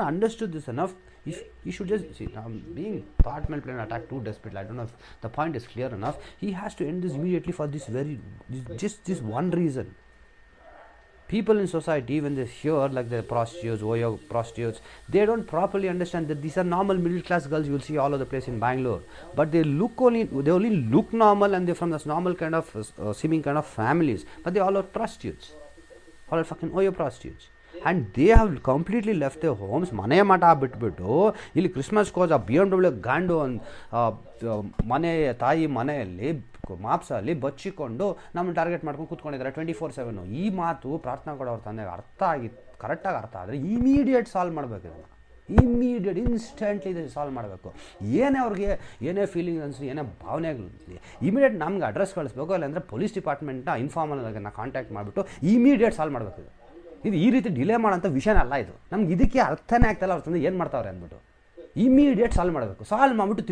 understood this enough. He should just see, being Batman playing attack too desperate. I don't know if the point is clear enough. He has to end this immediately for just this one reason. People in society, when they hear like the prostitutes, prostitutes, they don't properly understand that these are normal middle class girls you will see all over the place in Bangalore. But they only look normal, and they're from this normal kind of seeming kind of families. But they all are prostitutes. All are fucking Oyo prostitutes. And they have completely left their homes. ಮನೆ ಮಠ ಬಿಟ್ಬಿಟ್ಟು ಇಲ್ಲಿ ಕ್ರಿಸ್ಮಸ್ಗೋಸ್ ಆ BMW ಗಾಂಡು ಒಂದು ಮನೆ ತಾಯಿ ಮನೆಯಲ್ಲಿ ಮಾಪ್ಸಲ್ಲಿ ಬಚ್ಚಿಕೊಂಡು ನಮ್ಮನ್ನು target ಮಾಡ್ಕೊಂಡು ಕೂತ್ಕೊಂಡಿದ್ದಾರೆ 24/7. ಈ ಮಾತು ಪ್ರಾರ್ಥನಾ ಕೊಡೋರ ತಂದೆಗೆ ಕರೆಕ್ಟಾಗಿ ಅರ್ಥ ಆದರೆ ಇಮಿಡಿಯೇಟ್ ಸಾಲ್ವ್ ಮಾಡಬೇಕು. ಇಮಿಡಿಯೇಟ್ ಇನ್ಸ್ಟೆಂಟ್ಲಿ ಇದು ಸಾಲ್ವ್ ಮಾಡಬೇಕು. ಏನೇ ಫೀಲಿಂಗ್ ಅನಿಸ್ಲಿ, ಏನೇ ಭಾವನೆಗಳು ಇಮಿಡಿಯೇಟ್ ನಮ್ಗೆ ಅಡ್ರೆಸ್ ಕಳಿಸ್ಬೇಕು. ಇಲ್ಲಾಂದರೆ ಪೊಲೀಸ್ ಡಿಪಾರ್ಟ್ಮೆಂಟ್ನ ಇನ್ಫಾರ್ಮಲ್ನ ಕಾಂಟ್ಯಾಕ್ಟ್ ಮಾಡಿಬಿಟ್ಟು ಇಮಿಡಿಯೇಟ್ ಸಾಲ್ವ್ ಮಾಡಬೇಕು. ಇದು ಈ ರೀತಿ ಡಿಲೇ ಮಾಡೋಂಥ ವಿಷಯನೇ ಅಲ್ಲ ಇದು. ನಮ್ಗೆ ಇದಕ್ಕೆ ಅರ್ಥನೇ ಆಗ್ತಾಯಿಲ್ಲ ಅವ್ರ ತಂದೆ ಏನು ಮಾಡ್ತಾವ್ರೆ ಅಂದ್ಬಿಟ್ಟು ಇಮಿಡಿಯೇಟ್ ಸಾಲ್ವ್ ಮಾಡಬೇಕು. ಸಾಲ್ವ್ ಮಾಡಿಬಿಟ್ಟು